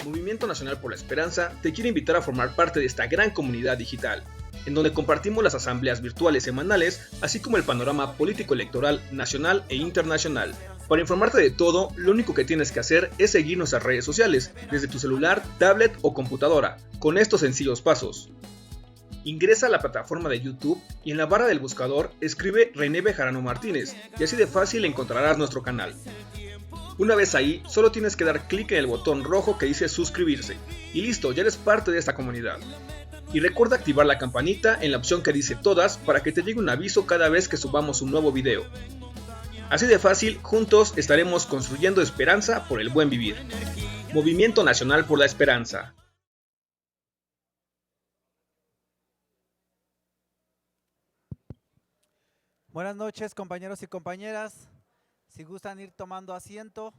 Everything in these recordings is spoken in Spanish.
Movimiento Nacional por la Esperanza te quiere invitar a formar parte de esta gran comunidad digital, en donde compartimos las asambleas virtuales semanales, así como el panorama político-electoral nacional e internacional. Para informarte de todo, lo único que tienes que hacer es seguir nuestras redes sociales, desde tu celular, tablet o computadora, con estos sencillos pasos. Ingresa a la plataforma de YouTube y en la barra del buscador escribe René Bejarano Martínez y así de fácil encontrarás nuestro canal. Una vez ahí, solo tienes que dar clic en el botón rojo que dice suscribirse y listo, ya eres parte de esta comunidad. Y recuerda activar la campanita en la opción que dice todas para que te llegue un aviso cada vez que subamos un nuevo video. Así de fácil, juntos estaremos construyendo esperanza por el buen vivir. Movimiento Nacional por la Esperanza. Buenas noches, compañeros y compañeras. Si gustan ir tomando asiento,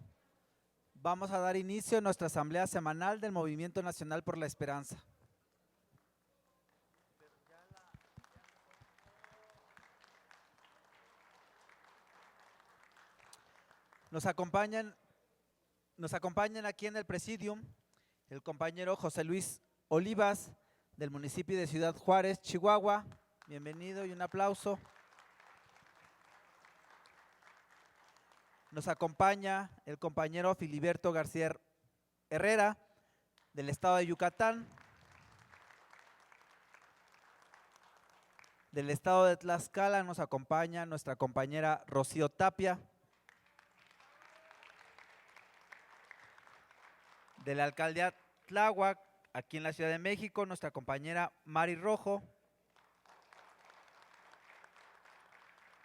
vamos a dar inicio a nuestra asamblea semanal del Movimiento Nacional por la Esperanza. Nos acompañan aquí en el presidium el compañero José Luis Olivas, del municipio de Ciudad Juárez, Chihuahua. Bienvenido y un aplauso. Nos acompaña el compañero Filiberto García Herrera, del estado de Yucatán. Del estado de Tlaxcala nos acompaña nuestra compañera Rocío Tapia. De la alcaldía Tláhuac, aquí en la Ciudad de México, nuestra compañera Mari Rojo.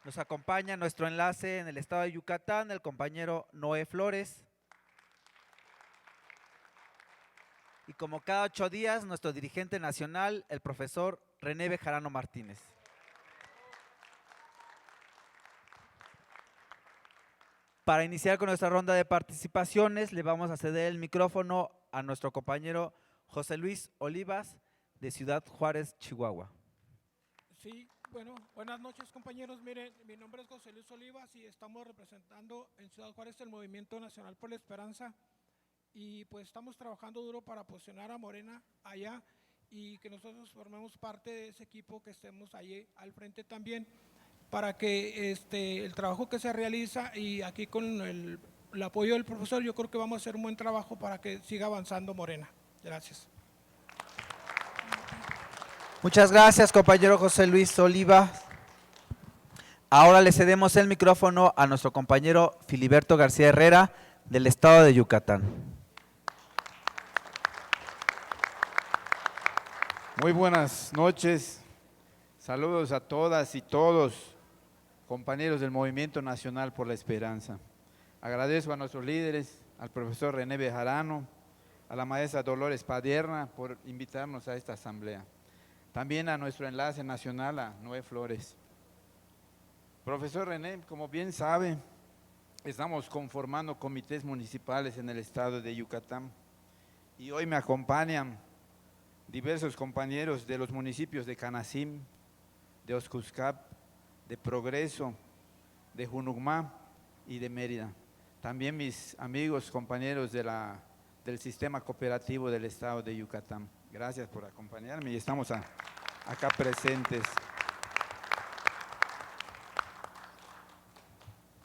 Nos acompaña nuestro enlace en el estado de Yucatán, el compañero Noé Flores. Y como cada 8 días, nuestro dirigente nacional, el profesor René Bejarano Martínez. Para iniciar con nuestra ronda de participaciones, le vamos a ceder el micrófono a nuestro compañero José Luis Olivas, de Ciudad Juárez, Chihuahua. Sí, bueno, buenas noches, compañeros. Miren, mi nombre es José Luis Olivas y estamos representando en Ciudad Juárez el Movimiento Nacional por la Esperanza, y pues estamos trabajando duro para posicionar a Morena allá y que nosotros formemos parte de ese equipo, que estemos allí al frente también, para que el trabajo que se realiza, y aquí con el apoyo del profesor, yo creo que vamos a hacer un buen trabajo para que siga avanzando Morena. Gracias. Muchas gracias, compañero José Luis Olivas. Ahora le cedemos el micrófono a nuestro compañero Filiberto García Herrera, del estado de Yucatán. Muy buenas noches, saludos a todas y todos, compañeros del Movimiento Nacional por la Esperanza. Agradezco a nuestros líderes, al profesor René Bejarano, a la maestra Dolores Padierna por invitarnos a esta asamblea. También a nuestro enlace nacional, a Noé Flores. Profesor René, como bien sabe, estamos conformando comités municipales en el estado de Yucatán y hoy me acompañan diversos compañeros de los municipios de Canacim, de Oscuscap, de Progreso, de Junucmá y de Mérida. También mis amigos, compañeros del sistema cooperativo del estado de Yucatán. Gracias por acompañarme y estamos acá presentes.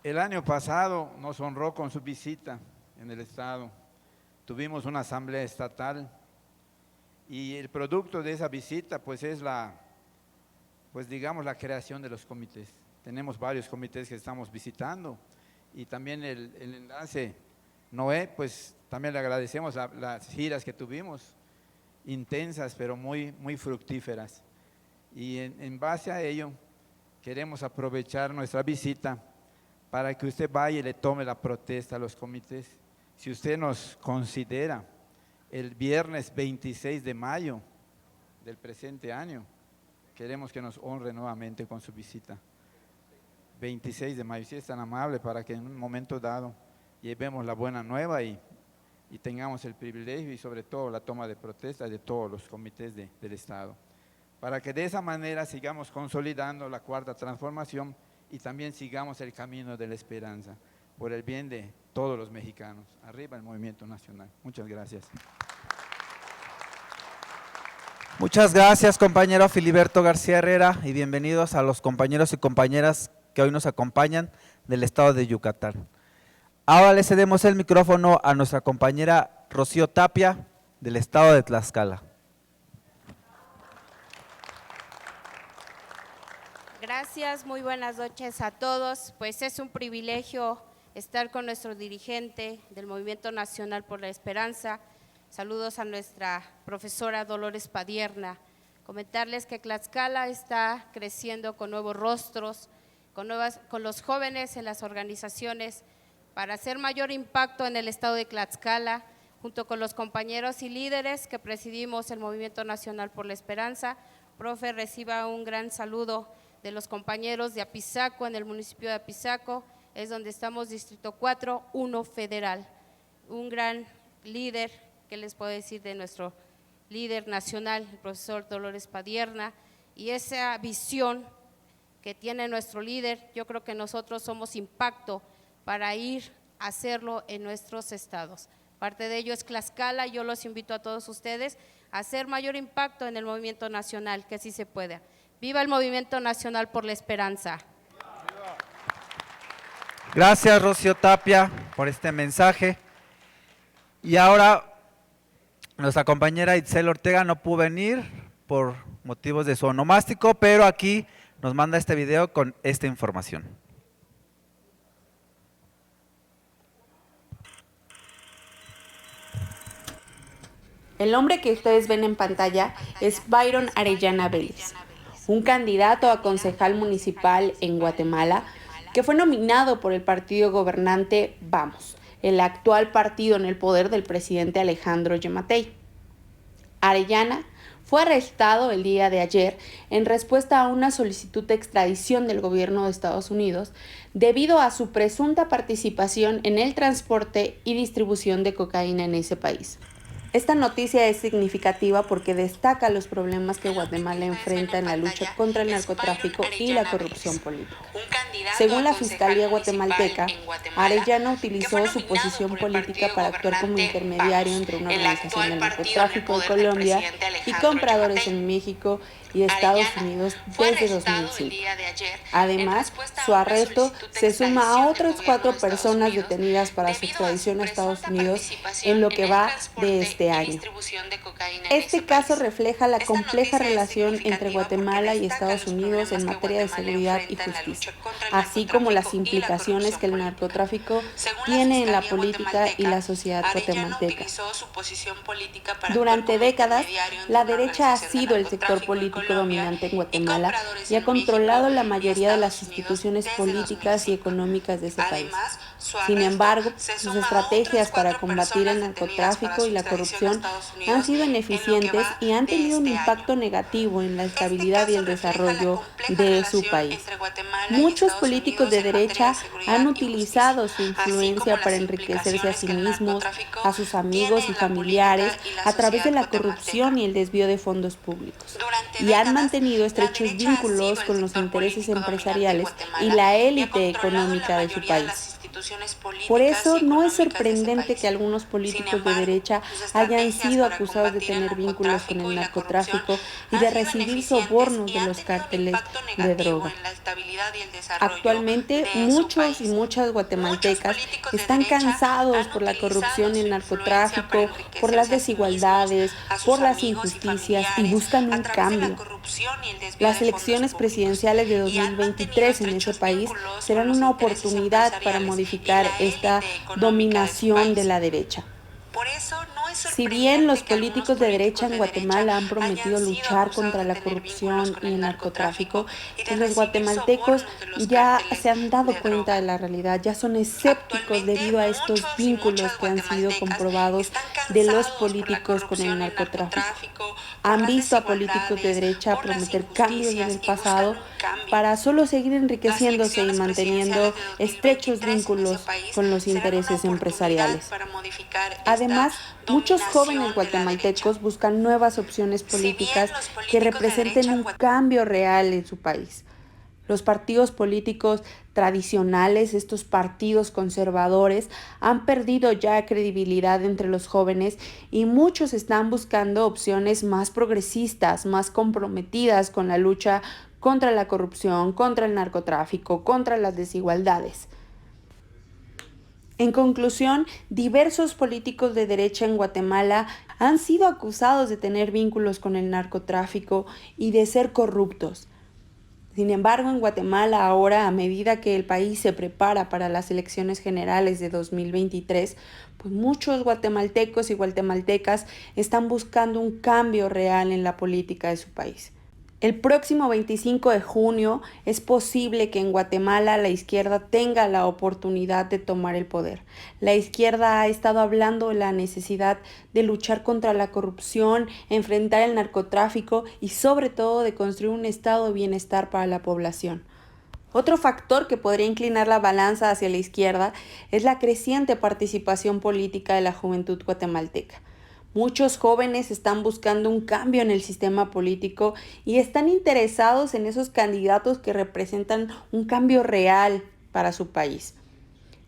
El año pasado nos honró con su visita en el estado. Tuvimos una asamblea estatal y el producto de esa visita pues es la creación de los comités. Tenemos varios comités que estamos visitando y también el enlace Noé, pues también le agradecemos las giras que tuvimos, intensas pero muy fructíferas. Y en base a ello queremos aprovechar nuestra visita para que usted vaya y le tome la protesta a los comités. Si usted nos considera, el viernes 26 de mayo del presente año, queremos que nos honre nuevamente con su visita. 26 de mayo, si es tan amable, para que en un momento dado llevemos la buena nueva y tengamos el privilegio y sobre todo la toma de protesta de todos los comités del Estado, para que de esa manera sigamos consolidando la cuarta transformación y también sigamos el camino de la esperanza por el bien de todos los mexicanos. Arriba el Movimiento Nacional. Muchas gracias. Muchas gracias, compañero Filiberto García Herrera, y bienvenidos a los compañeros y compañeras que hoy nos acompañan del estado de Yucatán. Ahora le cedemos el micrófono a nuestra compañera Rocío Tapia, del estado de Tlaxcala. Gracias, muy buenas noches a todos. Pues es un privilegio estar con nuestro dirigente del Movimiento Nacional por la Esperanza. Saludos a nuestra profesora Dolores Padierna. Comentarles que Tlaxcala está creciendo con nuevos rostros, con los jóvenes en las organizaciones para hacer mayor impacto en el estado de Tlaxcala, junto con los compañeros y líderes que presidimos el Movimiento Nacional por la Esperanza. Profe, reciba un gran saludo de los compañeros de Apizaco, en el municipio de Apizaco, es donde estamos, Distrito 4, 1 Federal. Un gran líder, ¿qué les puedo decir de nuestro líder nacional, el profesor Dolores Padierna? Y esa visión que tiene nuestro líder, yo creo que nosotros somos impacto para ir a hacerlo en nuestros estados. Parte de ello es Tlaxcala, yo los invito a todos ustedes a hacer mayor impacto en el movimiento nacional, que así se pueda. ¡Viva el Movimiento Nacional por la Esperanza! Gracias, Rocío Tapia, por este mensaje. Y ahora, nuestra compañera Itzel Ortega no pudo venir por motivos de su onomástico, pero aquí nos manda este video con esta información. El hombre que ustedes ven en pantalla es Byron Arellana Vélez, un candidato a concejal municipal en Guatemala que fue nominado por el partido gobernante Vamos, el actual partido en el poder del presidente Alejandro Yamatei. Arellana fue arrestado el día de ayer en respuesta a una solicitud de extradición del gobierno de Estados Unidos debido a su presunta participación en el transporte y distribución de cocaína en ese país. Esta noticia es significativa porque destaca los problemas que Guatemala enfrenta en la lucha contra el narcotráfico y la corrupción política. Según la Fiscalía guatemalteca, Arellana utilizó su posición política para actuar como intermediario entre una organización del narcotráfico de Colombia y compradores en México y Estados Unidos desde 2005. Además, su arresto se suma a otras 4 personas detenidas para su extradición a Estados Unidos en lo que va de este año. Este caso refleja la compleja relación entre Guatemala y Estados Unidos en materia de seguridad y justicia, así como las implicaciones que el narcotráfico tiene en la política y la sociedad guatemalteca. Durante décadas, la derecha ha sido el sector político dominante en Guatemala y ha controlado la mayoría de las instituciones políticas y económicas de ese país. Sin embargo, sus estrategias para combatir el narcotráfico y la corrupción han sido ineficientes y han tenido un impacto negativo en la estabilidad y el desarrollo de su país. Muchos políticos de derecha han utilizado su influencia para enriquecerse a sí mismos, a sus amigos y familiares a través de la corrupción y el desvío de fondos públicos, y han mantenido estrechos vínculos con los intereses empresariales y la élite económica de su país. Por eso no es sorprendente que algunos políticos de derecha hayan sido acusados de tener vínculos con el narcotráfico y de recibir sobornos de los cárteles de droga. Actualmente, muchos y muchas guatemaltecas están cansados por la corrupción y el narcotráfico, por las desigualdades, por las injusticias y buscan un cambio. Las elecciones presidenciales de 2023 en ese país serán una oportunidad para modificar esta dominación de la derecha. Si bien los políticos de derecha en Guatemala han prometido luchar contra la corrupción y el narcotráfico, pues los guatemaltecos ya se han dado cuenta de la realidad, ya son escépticos debido a estos vínculos que han sido comprobados de los políticos con el narcotráfico. Han visto a políticos de derecha prometer cambios en el pasado para solo seguir enriqueciéndose y manteniendo estrechos vínculos con los intereses empresariales. Además, muchos jóvenes guatemaltecos buscan nuevas opciones políticas que representen un cambio real en su país. Los partidos políticos tradicionales, estos partidos conservadores, han perdido ya credibilidad entre los jóvenes y muchos están buscando opciones más progresistas, más comprometidas con la lucha contra la corrupción, contra el narcotráfico, contra las desigualdades. En conclusión, diversos políticos de derecha en Guatemala han sido acusados de tener vínculos con el narcotráfico y de ser corruptos. Sin embargo, en Guatemala ahora, a medida que el país se prepara para las elecciones generales de 2023, pues muchos guatemaltecos y guatemaltecas están buscando un cambio real en la política de su país. El próximo 25 de junio es posible que en Guatemala la izquierda tenga la oportunidad de tomar el poder. La izquierda ha estado hablando de la necesidad de luchar contra la corrupción, enfrentar el narcotráfico y sobre todo de construir un estado de bienestar para la población. Otro factor que podría inclinar la balanza hacia la izquierda es la creciente participación política de la juventud guatemalteca. Muchos jóvenes están buscando un cambio en el sistema político y están interesados en esos candidatos que representan un cambio real para su país.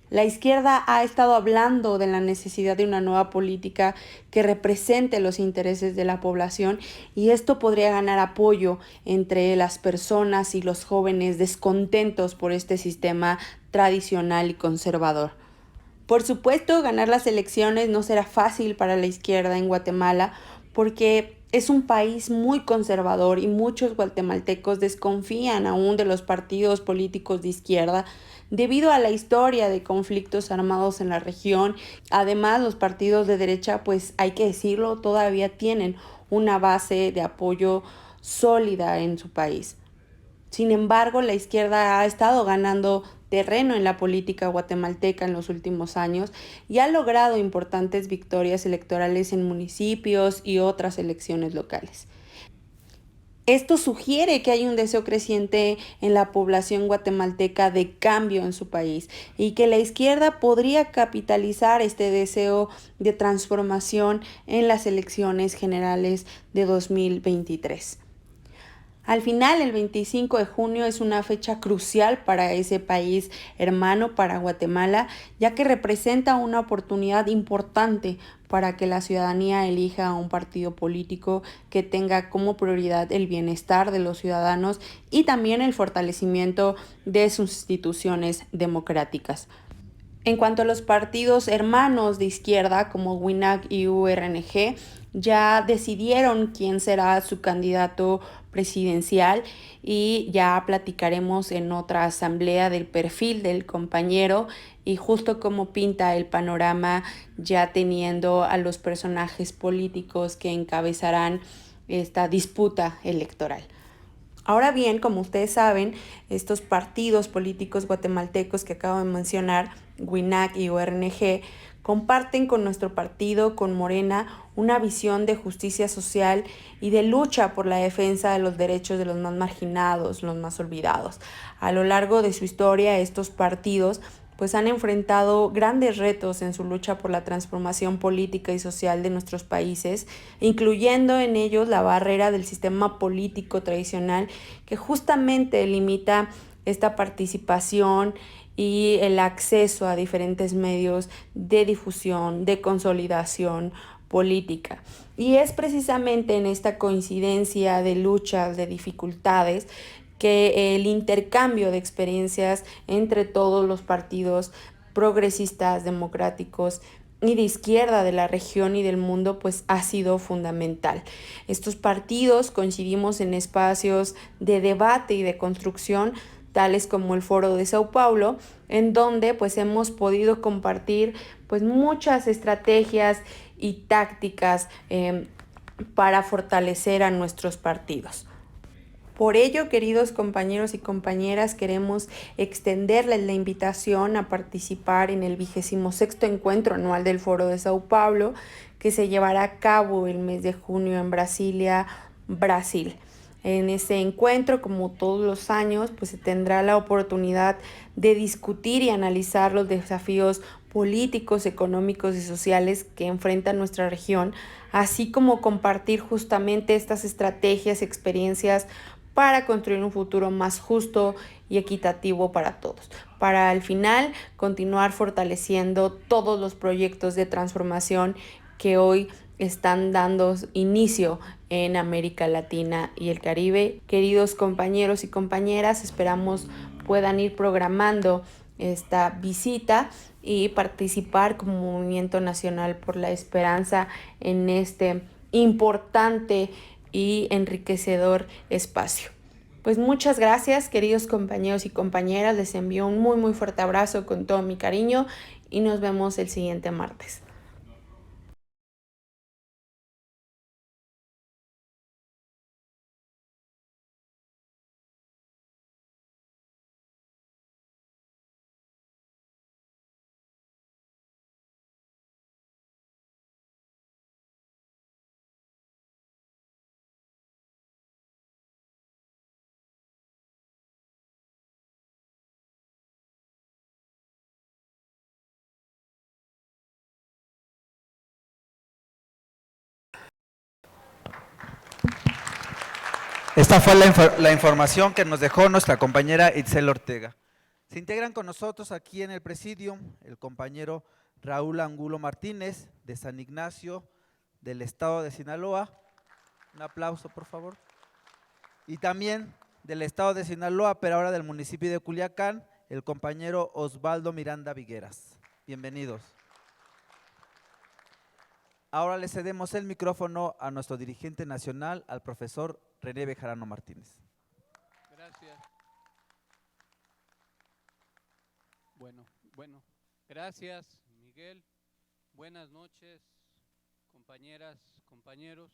La izquierda ha estado hablando de la necesidad de una nueva política que represente los intereses de la población y esto podría ganar apoyo entre las personas y los jóvenes descontentos por este sistema tradicional y conservador. Por supuesto, ganar las elecciones no será fácil para la izquierda en Guatemala porque es un país muy conservador y muchos guatemaltecos desconfían aún de los partidos políticos de izquierda debido a la historia de conflictos armados en la región. Además, los partidos de derecha, pues hay que decirlo, todavía tienen una base de apoyo sólida en su país. Sin embargo, la izquierda ha estado ganando terreno en la política guatemalteca en los últimos años y ha logrado importantes victorias electorales en municipios y otras elecciones locales. Esto sugiere que hay un deseo creciente en la población guatemalteca de cambio en su país y que la izquierda podría capitalizar este deseo de transformación en las elecciones generales de 2023. Al final, el 25 de junio es una fecha crucial para ese país hermano, para Guatemala, ya que representa una oportunidad importante para que la ciudadanía elija a un partido político que tenga como prioridad el bienestar de los ciudadanos y también el fortalecimiento de sus instituciones democráticas. En cuanto a los partidos hermanos de izquierda como WINAC y URNG, ya decidieron quién será su candidato presidencial y ya platicaremos en otra asamblea del perfil del compañero y justo cómo pinta el panorama ya teniendo a los personajes políticos que encabezarán esta disputa electoral. Ahora bien, como ustedes saben, estos partidos políticos guatemaltecos que acabo de mencionar, WINAC y URNG, comparten con nuestro partido, con Morena, una visión de justicia social y de lucha por la defensa de los derechos de los más marginados, los más olvidados. A lo largo de su historia, estos partidos pues han enfrentado grandes retos en su lucha por la transformación política y social de nuestros países, incluyendo en ellos la barrera del sistema político tradicional que justamente limita esta participación y el acceso a diferentes medios de difusión, de consolidación política. Y es precisamente en esta coincidencia de luchas, de dificultades, que el intercambio de experiencias entre todos los partidos progresistas, democráticos y de izquierda de la región y del mundo pues ha sido fundamental. Estos partidos coincidimos en espacios de debate y de construcción tales como el Foro de Sao Paulo, en donde pues hemos podido compartir pues muchas estrategias y tácticas para fortalecer a nuestros partidos. Por ello, queridos compañeros y compañeras, queremos extenderles la invitación a participar en el 26º encuentro anual del Foro de Sao Paulo, que se llevará a cabo el mes de junio en Brasilia, Brasil. En ese encuentro, como todos los años, pues se tendrá la oportunidad de discutir y analizar los desafíos políticos, económicos y sociales que enfrenta nuestra región, así como compartir justamente estas estrategias, experiencias para construir un futuro más justo y equitativo para todos, para al final continuar fortaleciendo todos los proyectos de transformación que hoy están dando inicio en América Latina y el Caribe. Queridos compañeros y compañeras, esperamos puedan ir programando esta visita y participar como Movimiento Nacional por la Esperanza en este importante y enriquecedor espacio. Pues muchas gracias, queridos compañeros y compañeras. Les envío un muy fuerte abrazo con todo mi cariño y nos vemos el siguiente martes. Esta fue la información que nos dejó nuestra compañera Itzel Ortega. Se integran con nosotros aquí en el presidium el compañero Raúl Angulo Martínez, de San Ignacio, del estado de Sinaloa. Un aplauso, por favor. Y también del estado de Sinaloa, pero ahora del municipio de Culiacán, el compañero Osvaldo Miranda Vigueras. Bienvenidos. Ahora le cedemos el micrófono a nuestro dirigente nacional, al profesor René Bejarano Martínez. Gracias. Bueno, gracias, Miguel. Buenas noches, compañeras, compañeros.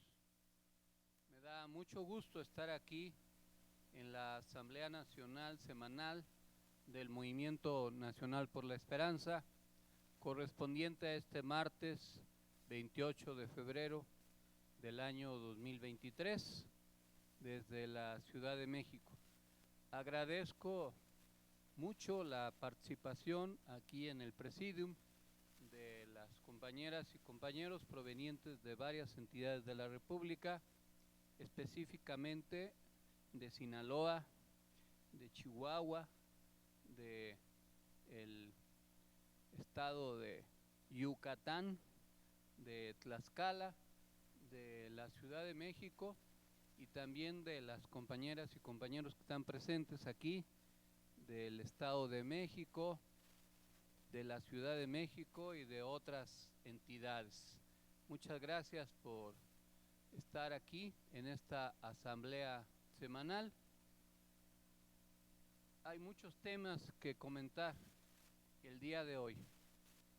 Me da mucho gusto estar aquí en la Asamblea Nacional Semanal del Movimiento Nacional por la Esperanza, correspondiente a este martes 28 de febrero del año 2023, desde la Ciudad de México. Agradezco mucho la participación aquí en el presidium de las compañeras y compañeros provenientes de varias entidades de la República, específicamente de Sinaloa, de Chihuahua, de el estado de Yucatán, de Tlaxcala, de la Ciudad de México y también de las compañeras y compañeros que están presentes aquí, del Estado de México, de la Ciudad de México y de otras entidades. Muchas gracias por estar aquí en esta asamblea semanal. Hay muchos temas que comentar el día de hoy.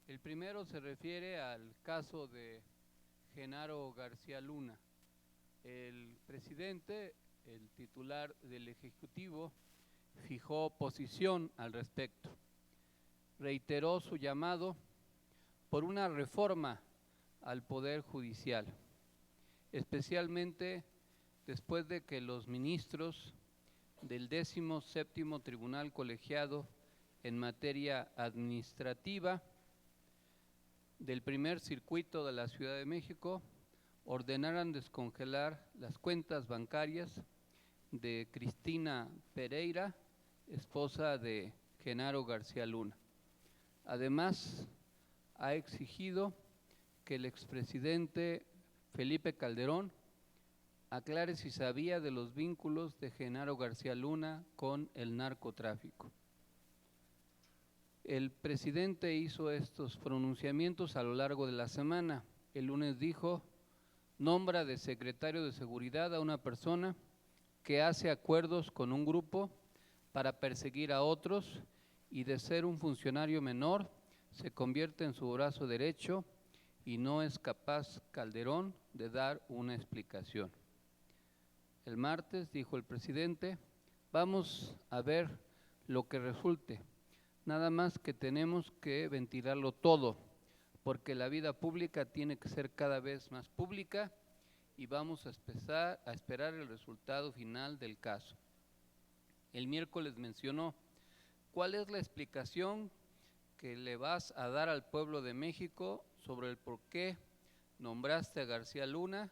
El primero se refiere al caso de Genaro García Luna. El presidente, el titular del Ejecutivo, fijó posición al respecto. Reiteró su llamado por una reforma al Poder Judicial, especialmente después de que los ministros del 17º Tribunal Colegiado en materia administrativa del primer circuito de la Ciudad de México ordenaran descongelar las cuentas bancarias de Cristina Pereira, esposa de Genaro García Luna. Además, ha exigido que el expresidente Felipe Calderón aclare si sabía de los vínculos de Genaro García Luna con el narcotráfico. El presidente hizo estos pronunciamientos a lo largo de la semana. El lunes dijo: nombra de secretario de Seguridad a una persona que hace acuerdos con un grupo para perseguir a otros y de ser un funcionario menor se convierte en su brazo derecho y no es capaz Calderón de dar una explicación. El martes dijo el presidente: vamos a ver lo que resulte, nada más que tenemos que ventilarlo todo, porque la vida pública tiene que ser cada vez más pública y vamos a esperar el resultado final del caso. El miércoles mencionó: ¿cuál es la explicación que le vas a dar al pueblo de México sobre el por qué nombraste a García Luna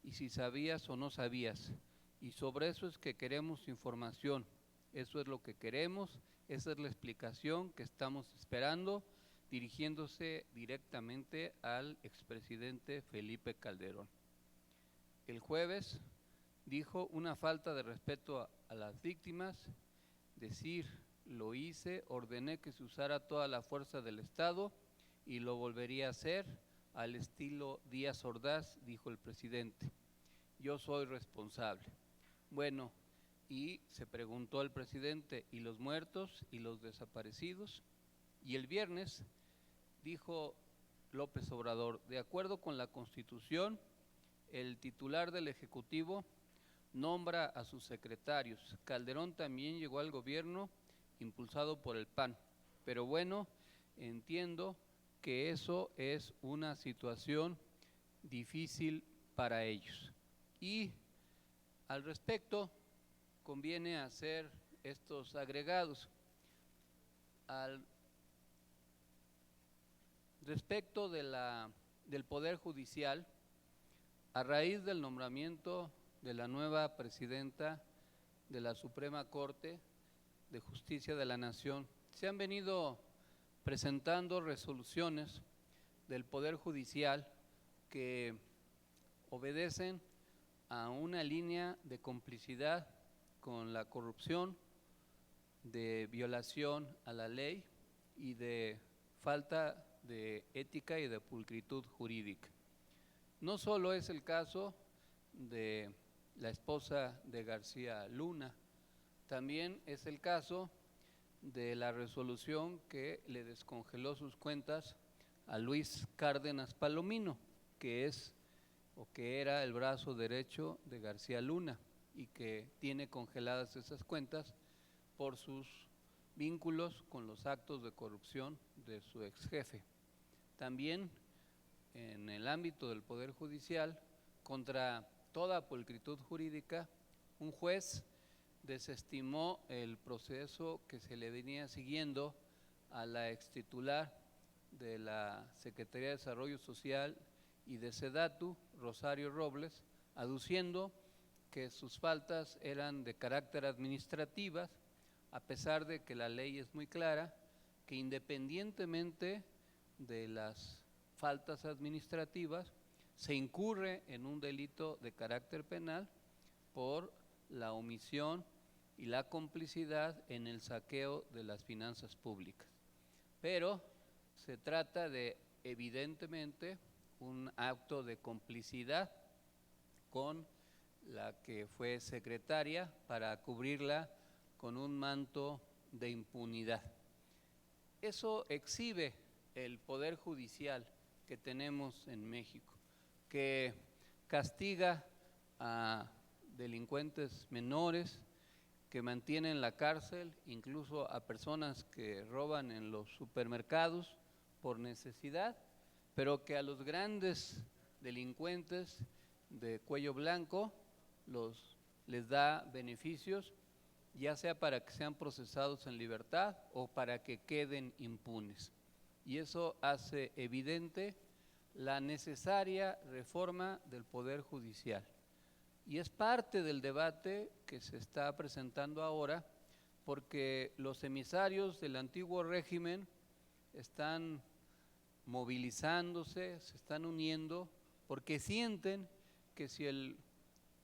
y si sabías o no sabías? Y sobre eso es que queremos información, eso es lo que queremos, esa es la explicación que estamos esperando, dirigiéndose directamente al expresidente Felipe Calderón. El jueves dijo una falta de respeto a las víctimas, decir lo hice, ordené que se usara toda la fuerza del Estado y lo volvería a hacer al estilo Díaz Ordaz, dijo el presidente. Yo soy responsable. Bueno, y se preguntó al presidente, ¿y los muertos y los desaparecidos? Y el viernes dijo López Obrador, de acuerdo con la Constitución, el titular del Ejecutivo nombra a sus secretarios. Calderón también llegó al gobierno impulsado por el PAN, pero bueno, entiendo que eso es una situación difícil para ellos. Y al respecto, conviene hacer estos agregados. Al respecto del Poder Judicial, a raíz del nombramiento de la nueva presidenta de la Suprema Corte de Justicia de la Nación, se han venido presentando resoluciones del Poder Judicial que obedecen a una línea de complicidad con la corrupción, de violación a la ley y de falta de ética y de pulcritud jurídica. No solo es el caso de la esposa de García Luna, también es el caso de la resolución que le descongeló sus cuentas a Luis Cárdenas Palomino, que es o que era el brazo derecho de García Luna y que tiene congeladas esas cuentas por sus vínculos con los actos de corrupción de su ex jefe. También en el ámbito del Poder Judicial, contra toda pulcritud jurídica, un juez desestimó el proceso que se le venía siguiendo a la extitular de la Secretaría de Desarrollo Social y de SEDATU, Rosario Robles, aduciendo que sus faltas eran de carácter administrativas, a pesar de que la ley es muy clara, que independientemente de las faltas administrativas, se incurre en un delito de carácter penal por la omisión y la complicidad en el saqueo de las finanzas públicas. Pero se trata de, evidentemente, un acto de complicidad con la que fue secretaria para cubrirla con un manto de impunidad. Eso exhibe el Poder Judicial que tenemos en México, que castiga a delincuentes menores, que mantiene en la cárcel incluso a personas que roban en los supermercados por necesidad, pero que a los grandes delincuentes de cuello blanco les da beneficios, ya sea para que sean procesados en libertad o para que queden impunes. Y eso hace evidente la necesaria reforma del Poder Judicial. Y es parte del debate que se está presentando ahora, porque los emisarios del antiguo régimen están movilizándose, se están uniendo, porque sienten que si el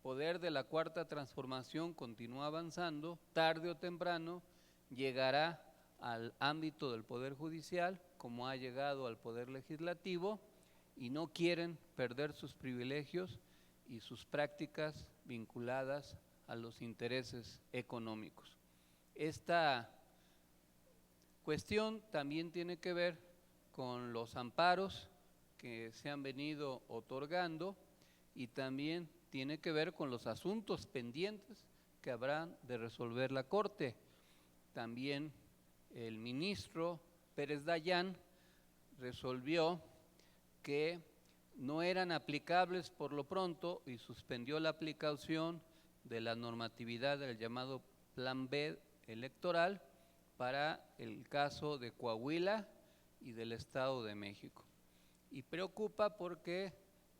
poder de la Cuarta Transformación continúa avanzando, tarde o temprano llegará al ámbito del Poder Judicial, como ha llegado al Poder Legislativo, y no quieren perder sus privilegios y sus prácticas vinculadas a los intereses económicos. Esta cuestión también tiene que ver con los amparos que se han venido otorgando y también tiene que ver con los asuntos pendientes que habrán de resolver la Corte. También el ministro Pérez Dayán resolvió que no eran aplicables por lo pronto y suspendió la aplicación de la normatividad del llamado Plan B electoral para el caso de Coahuila y del Estado de México. Y preocupa porque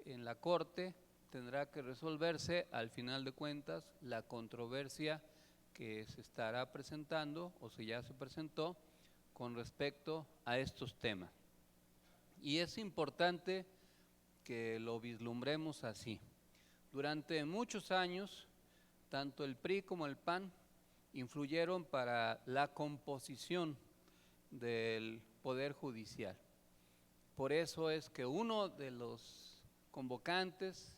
en la Corte tendrá que resolverse al final de cuentas la controversia que se estará presentando o si ya se presentó con respecto a estos temas. Y es importante que lo vislumbremos así. Durante muchos años, tanto el PRI como el PAN influyeron para la composición del Poder Judicial. Por eso es que uno de los convocantes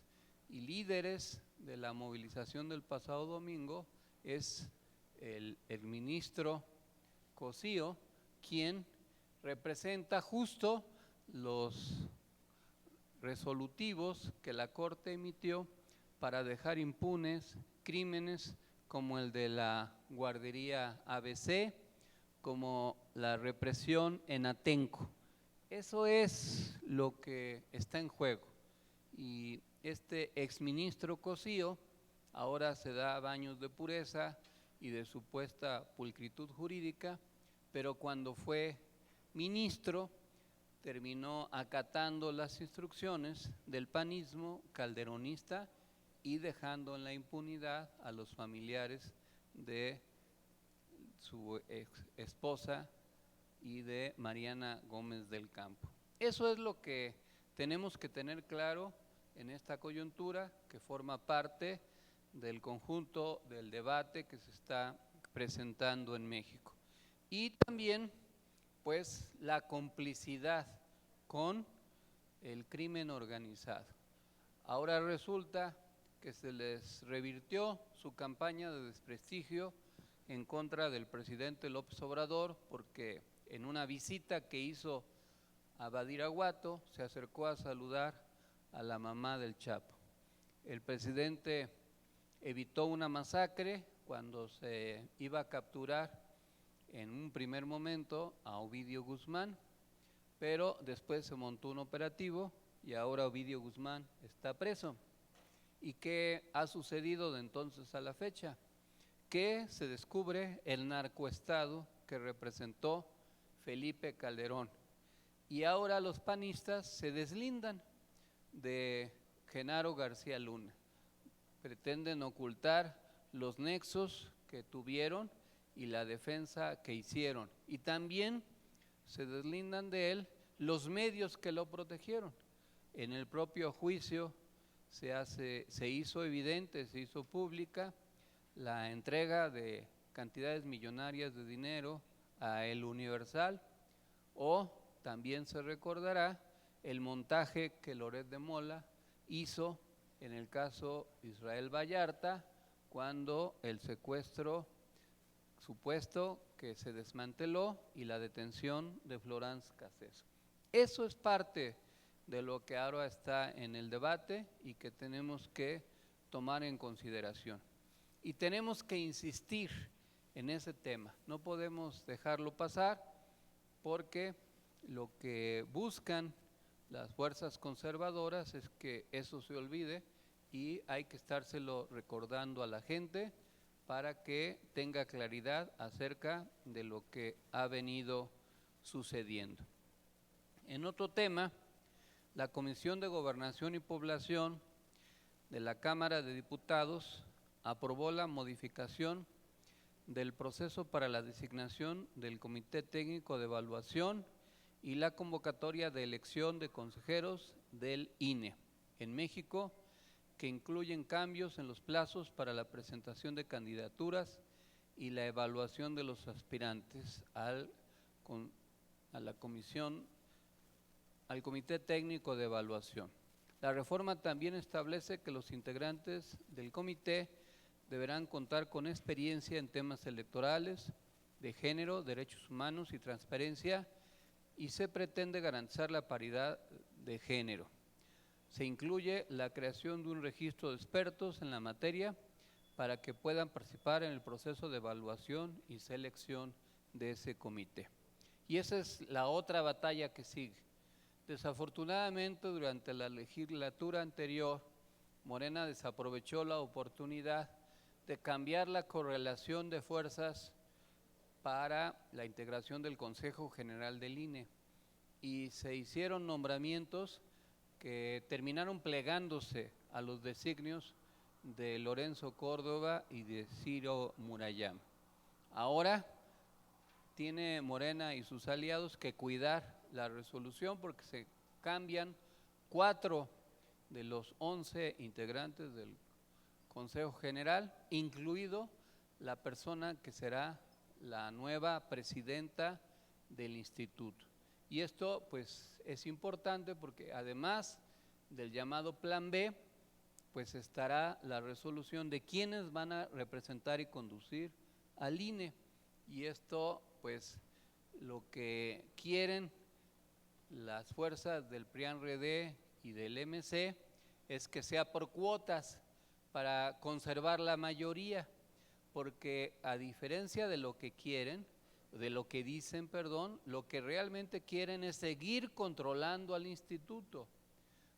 y líderes de la movilización del pasado domingo es el ministro Cosío, quien representa justo los resolutivos que la Corte emitió para dejar impunes crímenes como el de la guardería ABC, como la represión en Atenco. Eso es lo que está en juego. Y este exministro Cosío ahora se da baños de pureza y de supuesta pulcritud jurídica, pero cuando fue ministro terminó acatando las instrucciones del panismo calderonista y dejando en la impunidad a los familiares de su esposa y de Mariana Gómez del Campo. Eso es lo que tenemos que tener claro en esta coyuntura que forma parte del conjunto del debate que se está presentando en México. Y también, pues, la complicidad con el crimen organizado. Ahora resulta que se les revirtió su campaña de desprestigio en contra del presidente López Obrador, porque en una visita que hizo a Badiraguato se acercó a saludar a la mamá del Chapo. El presidente evitó una masacre cuando se iba a capturar en un primer momento a Ovidio Guzmán, pero después se montó un operativo y ahora Ovidio Guzmán está preso. ¿Y qué ha sucedido de entonces a la fecha? Que se descubre el narcoestado que representó Felipe Calderón. Y ahora los panistas se deslindan de Genaro García Luna. Pretenden ocultar los nexos que tuvieron y la defensa que hicieron. Y también se deslindan de él los medios que lo protegieron. En el propio juicio se hizo evidente, se hizo pública la entrega de cantidades millonarias de dinero a El Universal, o también se recordará el montaje que Loret de Mola hizo en el caso Israel Vallarta, cuando el secuestro supuesto que se desmanteló y la detención de Florence Cassés. Eso es parte de lo que ahora está en el debate y que tenemos que tomar en consideración. Y tenemos que insistir en ese tema, no podemos dejarlo pasar porque lo que buscan las fuerzas conservadoras es que eso se olvide y hay que estárselo recordando a la gente para que tenga claridad acerca de lo que ha venido sucediendo. En otro tema, la Comisión de Gobernación y Población de la Cámara de Diputados aprobó la modificación del proceso para la designación del Comité Técnico de Evaluación y la convocatoria de elección de consejeros del INE en México, que incluyen cambios en los plazos para la presentación de candidaturas y la evaluación de los aspirantes al Comité Técnico de Evaluación. La reforma también establece que los integrantes del comité deberán contar con experiencia en temas electorales, de género, derechos humanos y transparencia, y se pretende garantizar la paridad de género. Se incluye la creación de un registro de expertos en la materia para que puedan participar en el proceso de evaluación y selección de ese comité. Y esa es la otra batalla que sigue. Desafortunadamente, durante la legislatura anterior, Morena desaprovechó la oportunidad de cambiar la correlación de fuerzas para la integración del Consejo General del INE y se hicieron nombramientos que terminaron plegándose a los designios de Lorenzo Córdoba y de Ciro Murayama. Ahora tiene Morena y sus aliados que cuidar la resolución porque se cambian 4 de los 11 integrantes del Consejo General, incluido la persona que será la nueva presidenta del instituto. Y esto pues es importante porque además del llamado Plan B, pues estará la resolución de quiénes van a representar y conducir al INE. Y esto pues lo que quieren las fuerzas del PRIAN-RD y del MC es que sea por cuotas para conservar la mayoría, porque a diferencia de lo que quieren, de lo que dicen, perdón, lo que realmente quieren es seguir controlando al instituto,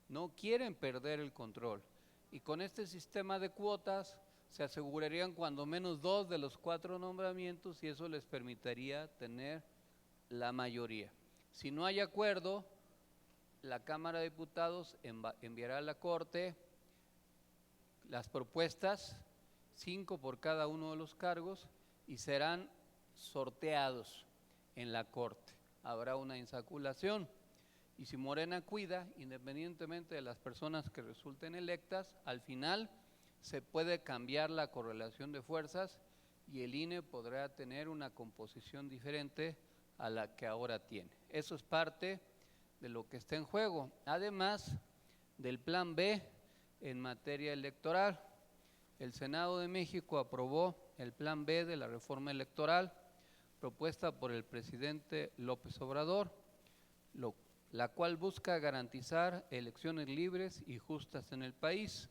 no quieren perder el control. Y con este sistema de cuotas se asegurarían cuando menos 2 de los 4 nombramientos y eso les permitiría tener la mayoría. Si no hay acuerdo, la Cámara de Diputados enviará a la Corte las propuestas, 5 por cada uno de los cargos, y serán sorteados en la Corte. Habrá una insaculación y si Morena cuida, independientemente de las personas que resulten electas, al final se puede cambiar la correlación de fuerzas y el INE podrá tener una composición diferente a la que ahora tiene. Eso es parte de lo que está en juego, además del Plan B en materia electoral. El Senado de México aprobó el Plan B de la reforma electoral propuesta por el presidente López Obrador, la cual busca garantizar elecciones libres y justas en el país.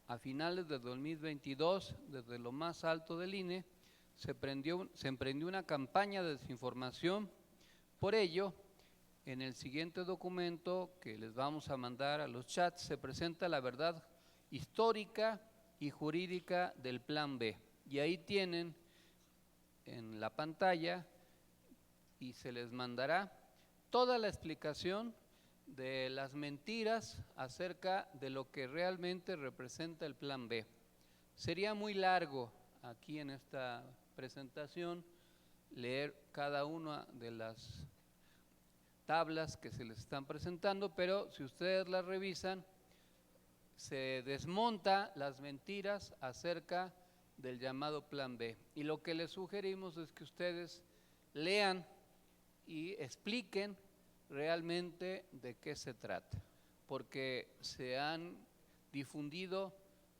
A finales de 2022, desde lo más alto del INE, se emprendió una campaña de desinformación. Por ello, en el siguiente documento que les vamos a mandar a los chats, se presenta la verdad histórica y jurídica del Plan B. Y ahí tienen en la pantalla y se les mandará toda la explicación de las mentiras acerca de lo que realmente representa el Plan B. Sería muy largo aquí en esta presentación leer cada una de las tablas que se les están presentando, pero si ustedes las revisan, se desmonta las mentiras acerca del llamado Plan B. Y lo que les sugerimos es que ustedes lean y expliquen realmente de qué se trata, porque se han difundido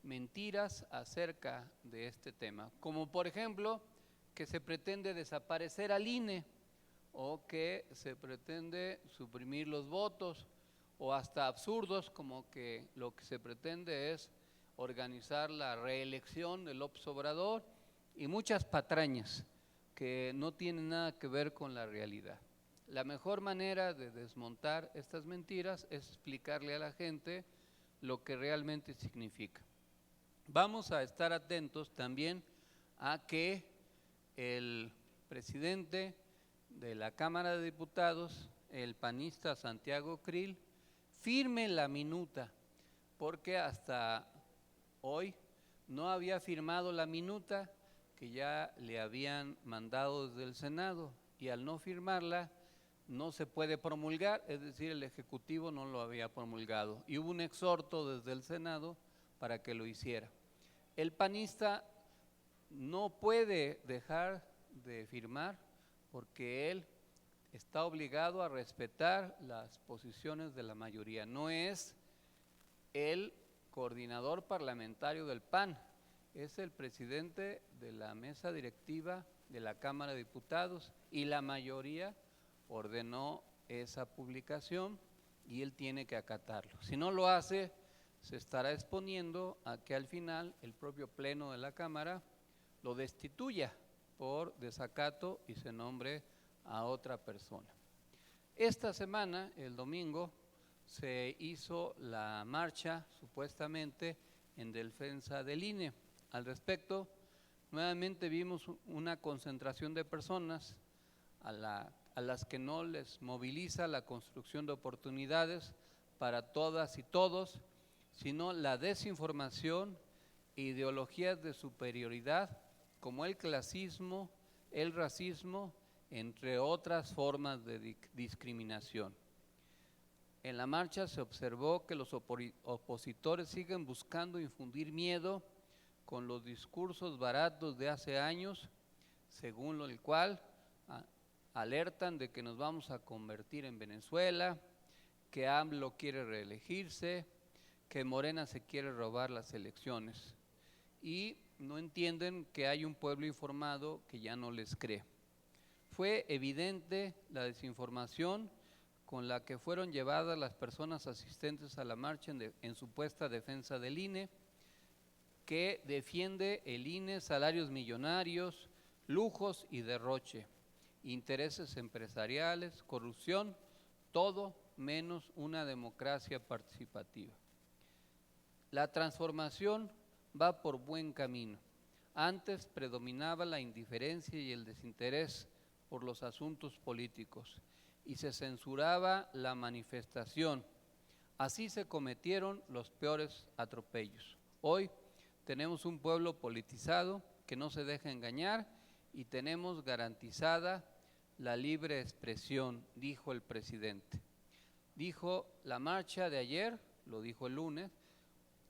mentiras acerca de este tema, como por ejemplo que se pretende desaparecer al INE o que se pretende suprimir los votos, o hasta absurdos como que lo que se pretende es organizar la reelección de López Obrador y muchas patrañas que no tienen nada que ver con la realidad. La mejor manera de desmontar estas mentiras es explicarle a la gente lo que realmente significa. Vamos a estar atentos también a que el presidente de la Cámara de Diputados, el panista Santiago Krill, firme la minuta, porque hasta hoy no había firmado la minuta que ya le habían mandado desde el Senado, y al no firmarla no se puede promulgar, es decir, el Ejecutivo no lo había promulgado, y hubo un exhorto desde el Senado para que lo hiciera. El panista no puede dejar de firmar porque él está obligado a respetar las posiciones de la mayoría. No es el coordinador parlamentario del PAN, es el presidente de la mesa directiva de la Cámara de Diputados y la mayoría ordenó esa publicación y él tiene que acatarlo. Si no lo hace, se estará exponiendo a que al final el propio Pleno de la Cámara lo destituya por desacato y se nombre a otra persona. Esta semana, el domingo, se hizo la marcha supuestamente en defensa del INE. Al respecto, nuevamente vimos una concentración de personas a las que no les moviliza la construcción de oportunidades para todas y todos, sino la desinformación e ideologías de superioridad como el clasismo, el racismo, entre otras formas de discriminación. En la marcha se observó que los opositores siguen buscando infundir miedo con los discursos baratos de hace años, según el cual alertan de que nos vamos a convertir en Venezuela, que AMLO quiere reelegirse, que Morena se quiere robar las elecciones, y no entienden que hay un pueblo informado que ya no les cree. Fue evidente la desinformación con la que fueron llevadas las personas asistentes a la marcha en supuesta defensa del INE, que defiende el INE salarios millonarios, lujos y derroche, intereses empresariales, corrupción, todo menos una democracia participativa. La transformación va por buen camino. Antes predominaba la indiferencia y el desinterés por los asuntos políticos y se censuraba la manifestación. Así se cometieron los peores atropellos. Hoy tenemos un pueblo politizado que no se deja engañar y tenemos garantizada la libre expresión, dijo el presidente. Dijo, la marcha de ayer, lo dijo el lunes,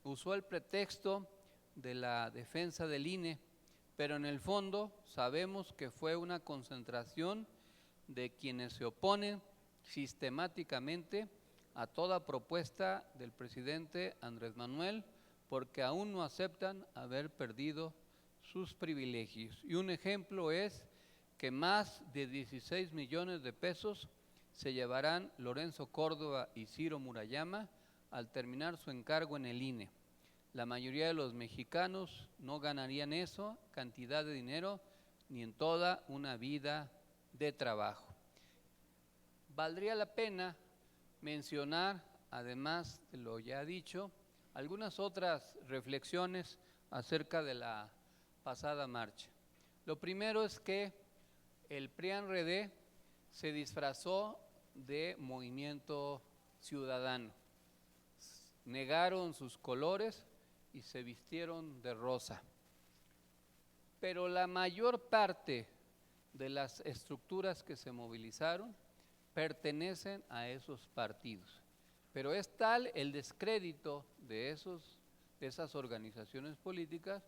usó el pretexto de la defensa del INE, pero en el fondo sabemos que fue una concentración de quienes se oponen sistemáticamente a toda propuesta del presidente Andrés Manuel, porque aún no aceptan haber perdido sus privilegios. Y un ejemplo es que más de 16 millones de pesos se llevarán Lorenzo Córdoba y Ciro Murayama al terminar su encargo en el INE. La mayoría de los mexicanos no ganarían esa cantidad de dinero ni en toda una vida de trabajo. Valdría la pena mencionar, además de lo ya dicho, algunas otras reflexiones acerca de la pasada marcha. Lo primero es que el PRIAN-RD se disfrazó de movimiento ciudadano, negaron sus colores y se vistieron de rosa. Pero la mayor parte de las estructuras que se movilizaron pertenecen a esos partidos. Pero es tal el descrédito de esas organizaciones políticas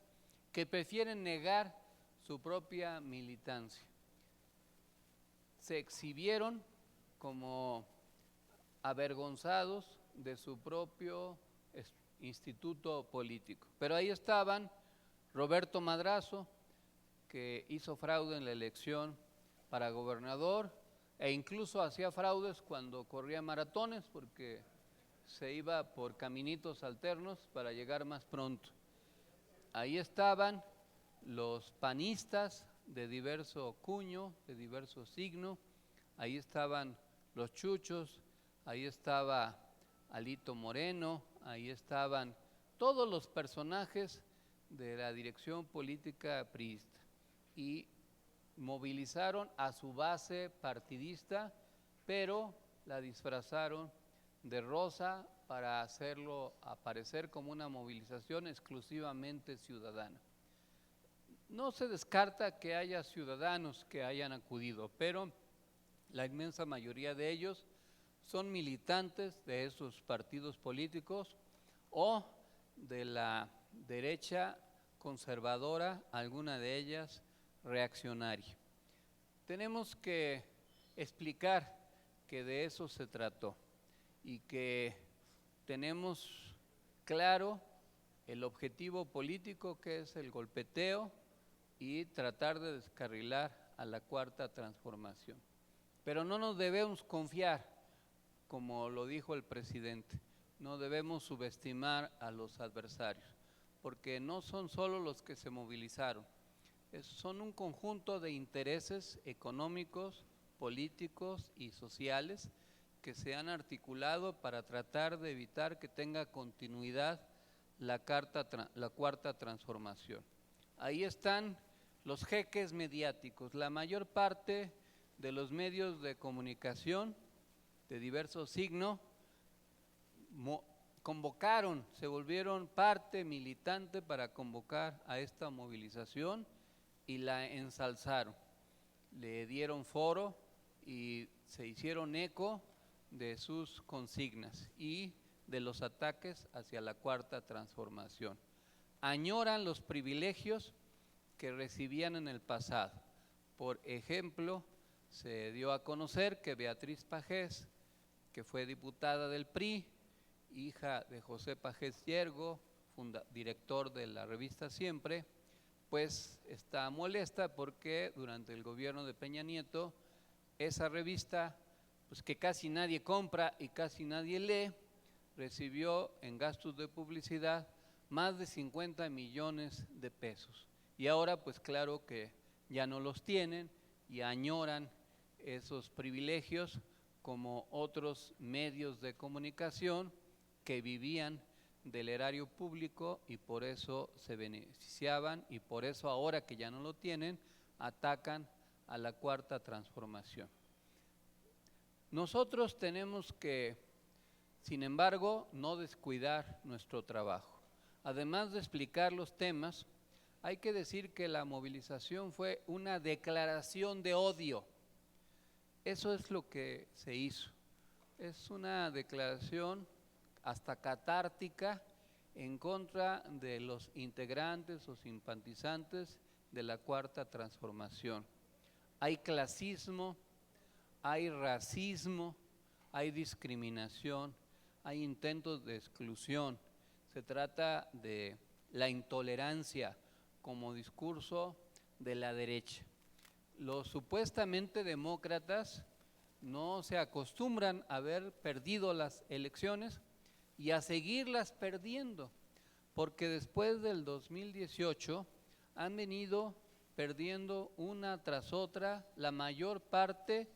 que prefieren negar su propia militancia. Se exhibieron como avergonzados de su propio instituto político. Pero ahí estaban Roberto Madrazo, que hizo fraude en la elección para gobernador e incluso hacía fraudes cuando corría maratones porque se iba por caminitos alternos para llegar más pronto. Ahí estaban los panistas de diverso cuño, de diverso signo, ahí estaban los chuchos, ahí estaba Alito Moreno, ahí estaban todos los personajes de la dirección política priista y movilizaron a su base partidista, pero la disfrazaron de rosa para hacerlo aparecer como una movilización exclusivamente ciudadana. No se descarta que haya ciudadanos que hayan acudido, pero la inmensa mayoría de ellos son militantes de esos partidos políticos o de la derecha conservadora, alguna de ellas reaccionaria. Tenemos que explicar que de eso se trató y que tenemos claro el objetivo político, que es el golpeteo y tratar de descarrilar a la Cuarta Transformación. Pero no nos debemos confiar, como lo dijo el presidente, no debemos subestimar a los adversarios, porque no son solo los que se movilizaron, son un conjunto de intereses económicos, políticos y sociales que se han articulado para tratar de evitar que tenga continuidad la Cuarta Transformación. Ahí están los jeques mediáticos, la mayor parte de los medios de comunicación de diverso signo convocaron, se volvieron parte militante para convocar a esta movilización y la ensalzaron. Le dieron foro y se hicieron eco de sus consignas y de los ataques hacia la Cuarta Transformación. Añoran los privilegios que recibían en el pasado. Por ejemplo, se dio a conocer que Beatriz Pajés, que fue diputada del PRI, hija de José Pajés Yergo, director de la revista Siempre, pues está molesta porque durante el gobierno de Peña Nieto, esa revista, pues que casi nadie compra y casi nadie lee, recibió en gastos de publicidad más de 50 millones de pesos. Y ahora pues claro que ya no los tienen y añoran esos privilegios como otros medios de comunicación que vivían del erario público y por eso se beneficiaban y por eso ahora que ya no lo tienen, atacan a la Cuarta Transformación. Nosotros tenemos que, sin embargo, no descuidar nuestro trabajo. Además de explicar los temas, hay que decir que la movilización fue una declaración de odio. Eso es lo que se hizo. Es una declaración hasta catártica en contra de los integrantes o simpatizantes de la Cuarta Transformación. Hay clasismo, hay racismo, hay discriminación, hay intentos de exclusión. Se trata de la intolerancia como discurso de la derecha. Los supuestamente demócratas no se acostumbran a haber perdido las elecciones y a seguirlas perdiendo, porque después del 2018 han venido perdiendo una tras otra la mayor parte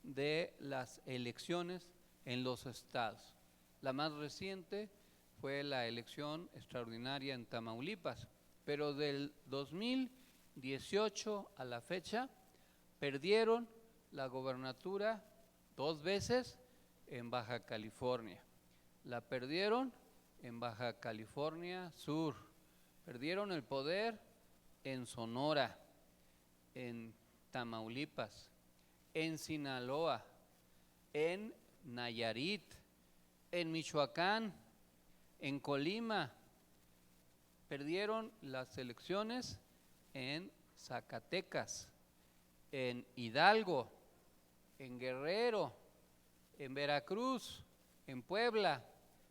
de las elecciones en los estados. La más reciente fue la elección extraordinaria en Tamaulipas, pero del 2018 a la fecha perdieron la gobernatura 2 veces en Baja California. La perdieron en Baja California Sur, perdieron el poder en Sonora, en Tamaulipas, en Sinaloa, en Nayarit, en Michoacán, en Colima, perdieron las elecciones en Zacatecas, en Hidalgo, en Guerrero, en Veracruz, en Puebla,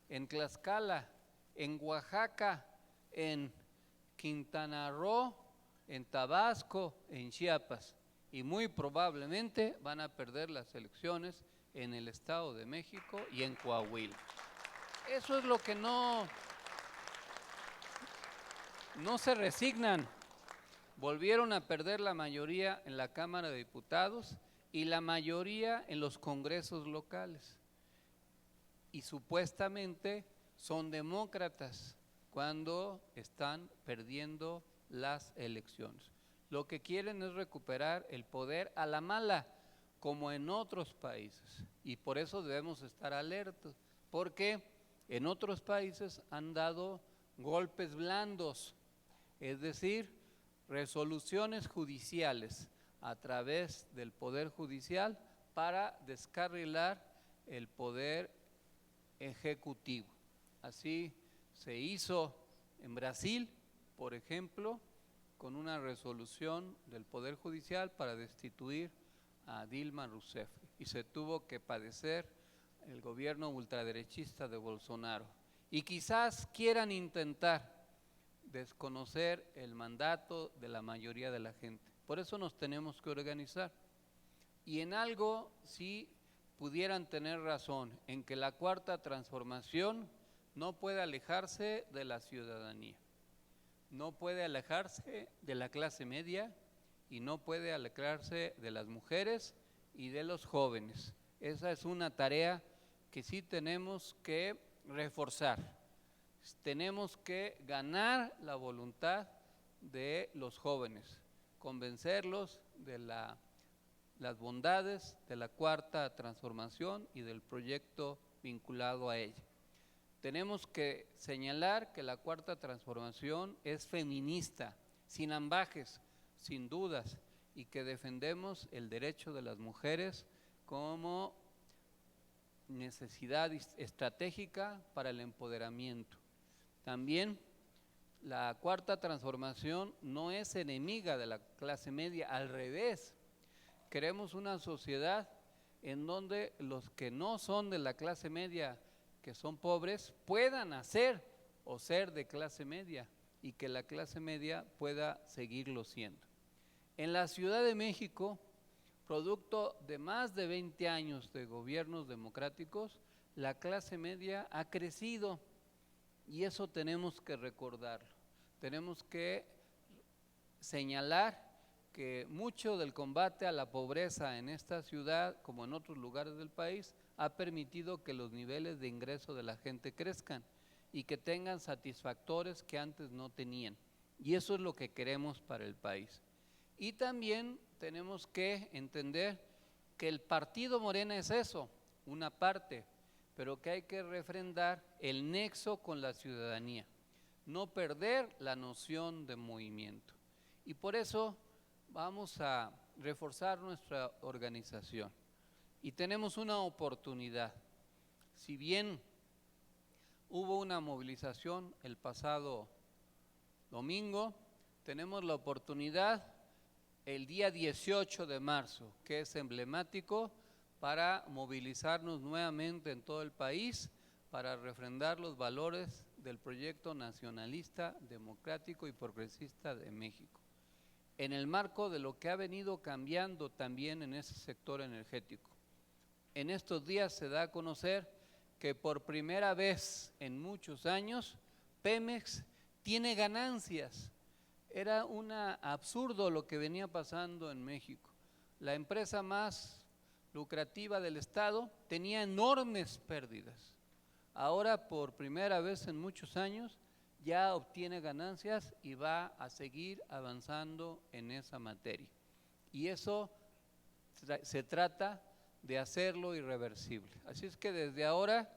en Tlaxcala, en Oaxaca, en Quintana Roo, en Tabasco, en Chiapas y muy probablemente van a perder las elecciones en el Estado de México y en Coahuila. Eso es lo que no se resignan. Volvieron a perder la mayoría en la Cámara de Diputados y la mayoría en los congresos locales. Y supuestamente son demócratas cuando están perdiendo las elecciones. Lo que quieren es recuperar el poder a la mala, como en otros países. Y por eso debemos estar alertos, porque en otros países han dado golpes blandos, es decir, resoluciones judiciales a través del Poder Judicial para descarrilar el Poder Ejecutivo. Así se hizo en Brasil, por ejemplo, con una resolución del Poder Judicial para destituir a Dilma Rousseff y se tuvo que padecer el gobierno ultraderechista de Bolsonaro. Y quizás quieran intentar desconocer el mandato de la mayoría de la gente. Por eso nos tenemos que organizar. Y en algo sí pudieran tener razón, en que la Cuarta Transformación no puede alejarse de la ciudadanía, no puede alejarse de la clase media y no puede alejarse de las mujeres y de los jóvenes. Esa es una tarea que sí tenemos que reforzar. Tenemos que ganar la voluntad de los jóvenes, convencerlos de las bondades de la Cuarta Transformación y del proyecto vinculado a ella. Tenemos que señalar que la Cuarta Transformación es feminista, sin ambajes, sin dudas, y que defendemos el derecho de las mujeres como necesidad estratégica para el empoderamiento. También la Cuarta Transformación no es enemiga de la clase media, al revés. Queremos una sociedad en donde los que no son de la clase media, que son pobres, puedan hacer o ser de clase media y que la clase media pueda seguirlo siendo. En la Ciudad de México, producto de más de 20 años de gobiernos democráticos, la clase media ha crecido y eso tenemos que recordarlo. Tenemos que señalar que mucho del combate a la pobreza en esta ciudad, como en otros lugares del país, ha permitido que los niveles de ingreso de la gente crezcan y que tengan satisfactores que antes no tenían. Y eso es lo que queremos para el país. Y también tenemos que entender que el partido Morena es eso, una parte, pero que hay que refrendar el nexo con la ciudadanía, no perder la noción de movimiento. Y por eso vamos a reforzar nuestra organización. Y tenemos una oportunidad. Si bien hubo una movilización el pasado domingo, tenemos la oportunidad el día 18 de marzo, que es emblemático para movilizarnos nuevamente en todo el país para refrendar los valores del proyecto nacionalista, democrático y progresista de México, en el marco de lo que ha venido cambiando también en ese sector energético. En estos días se da a conocer que por primera vez en muchos años Pemex tiene ganancias. Era un absurdo lo que venía pasando en México. La empresa más lucrativa del Estado tenía enormes pérdidas. Ahora, por primera vez en muchos años, ya obtiene ganancias y va a seguir avanzando en esa materia. Y eso se trata de hacerlo irreversible. Así es que desde ahora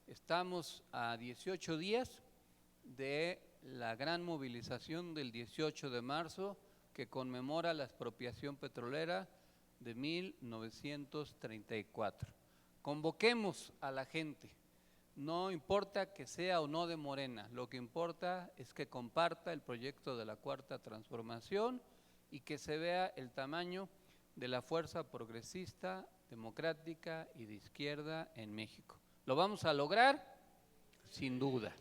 estamos a 18 días de la gran movilización del 18 de marzo que conmemora la expropiación petrolera de 1934. Convoquemos a la gente, no importa que sea o no de Morena, lo que importa es que comparta el proyecto de la Cuarta Transformación y que se vea el tamaño de la fuerza progresista, democrática y de izquierda en México. ¿Lo vamos a lograr? Sin duda.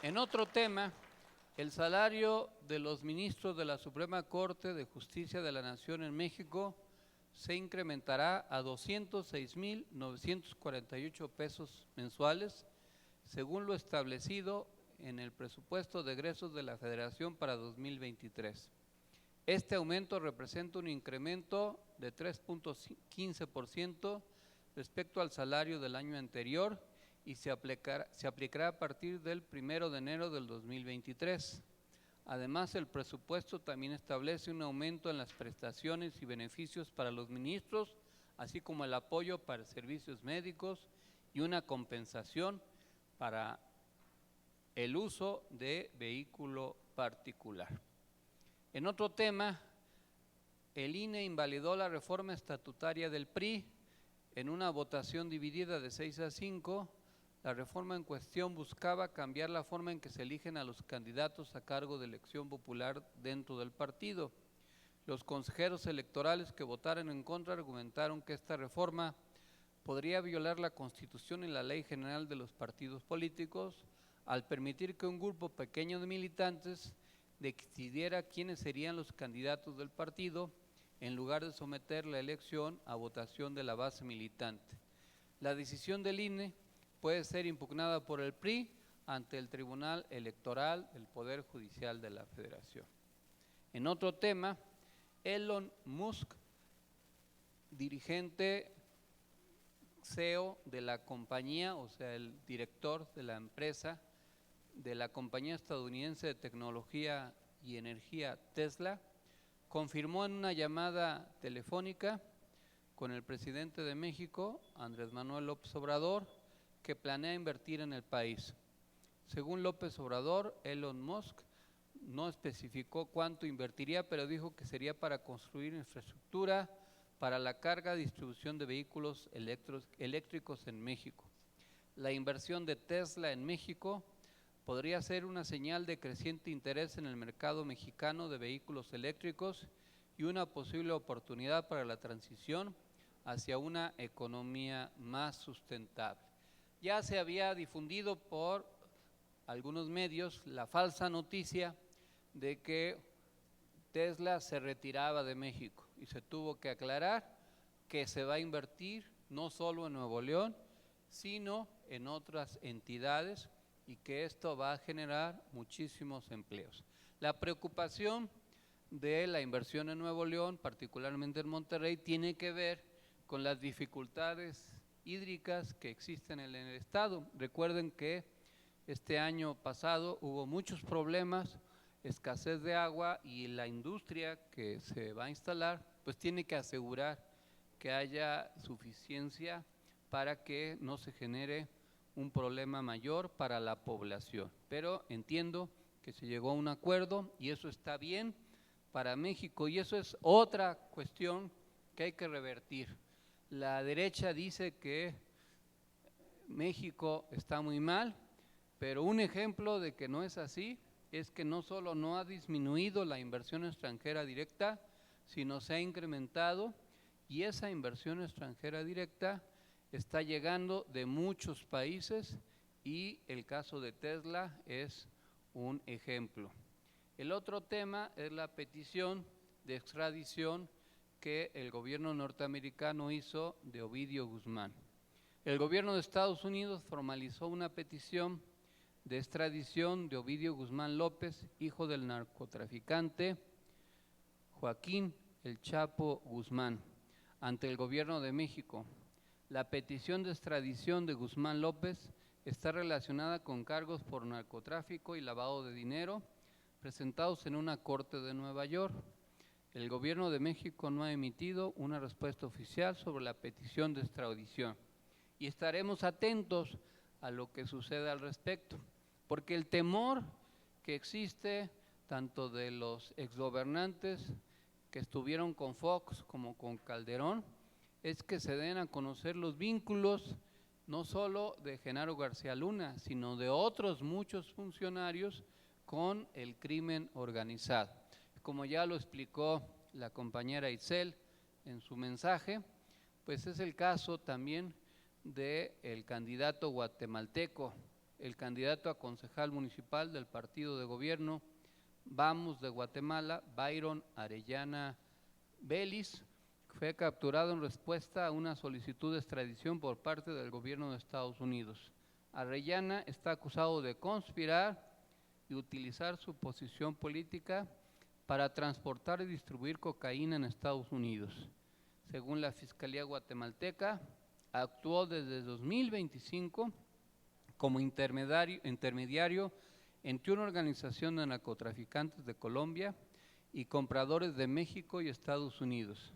En otro tema, el salario de los ministros de la Suprema Corte de Justicia de la Nación en México se incrementará a 206,948 pesos mensuales, según lo establecido en el presupuesto de egresos de la Federación para 2023. Este aumento representa un incremento de 3.15% respecto al salario del año anterior y se aplicará a partir del 1 de enero del 2023. Además, el presupuesto también establece un aumento en las prestaciones y beneficios para los ministros, así como el apoyo para servicios médicos y una compensación para el uso de vehículo particular. En otro tema, el INE invalidó la reforma estatutaria del PRI en una votación dividida de 6-5. La reforma en cuestión buscaba cambiar la forma en que se eligen a los candidatos a cargo de elección popular dentro del partido. Los consejeros electorales que votaron en contra argumentaron que esta reforma podría violar la Constitución y la Ley General de los Partidos Políticos al permitir que un grupo pequeño de militantes decidiera quiénes serían los candidatos del partido en lugar de someter la elección a votación de la base militante. La decisión del INE puede ser impugnada por el PRI ante el Tribunal Electoral del Poder Judicial de la Federación. En otro tema, Elon Musk, dirigente CEO de la compañía, o sea, el director de la empresa de la compañía estadounidense de tecnología y energía Tesla, confirmó en una llamada telefónica con el presidente de México, Andrés Manuel López Obrador, que planea invertir en el país. Según López Obrador, Elon Musk no especificó cuánto invertiría, pero dijo que sería para construir infraestructura para la carga y distribución de vehículos eléctricos en México. La inversión de Tesla en México podría ser una señal de creciente interés en el mercado mexicano de vehículos eléctricos y una posible oportunidad para la transición hacia una economía más sustentable. Ya se había difundido por algunos medios la falsa noticia de que Tesla se retiraba de México y se tuvo que aclarar que se va a invertir no solo en Nuevo León, sino en otras entidades y que esto va a generar muchísimos empleos. La preocupación de la inversión en Nuevo León, particularmente en Monterrey, tiene que ver con las dificultades hídricas que existen en el estado. Recuerden que este año pasado hubo muchos problemas, escasez de agua, y la industria que se va a instalar pues tiene que asegurar que haya suficiencia para que no se genere un problema mayor para la población. Pero entiendo que se llegó a un acuerdo y eso está bien para México, y eso es otra cuestión que hay que revertir. La derecha dice que México está muy mal, pero un ejemplo de que no es así es que no solo no ha disminuido la inversión extranjera directa, sino se ha incrementado, y esa inversión extranjera directa está llegando de muchos países y el caso de Tesla es un ejemplo. El otro tema es la petición de extradición que el gobierno norteamericano hizo de Ovidio Guzmán. El gobierno de Estados Unidos formalizó una petición de extradición de Ovidio Guzmán López, hijo del narcotraficante Joaquín El Chapo Guzmán, ante el gobierno de México. La petición de extradición de Guzmán López está relacionada con cargos por narcotráfico y lavado de dinero presentados en una corte de Nueva York. El gobierno de México no ha emitido una respuesta oficial sobre la petición de extradición y estaremos atentos a lo que suceda al respecto, porque el temor que existe tanto de los exgobernantes que estuvieron con Fox como con Calderón es que se den a conocer los vínculos no solo de Genaro García Luna, sino de otros muchos funcionarios con el crimen organizado. Como ya lo explicó la compañera Itzel en su mensaje, pues es el caso también del candidato guatemalteco, el candidato a concejal municipal del partido de gobierno Vamos de Guatemala, Byron Arellana Vélez, fue capturado en respuesta a una solicitud de extradición por parte del gobierno de Estados Unidos. Arellana está acusado de conspirar y utilizar su posición política para transportar y distribuir cocaína en Estados Unidos. Según la Fiscalía guatemalteca, actuó desde 2025 como intermediario entre una organización de narcotraficantes de Colombia y compradores de México y Estados Unidos.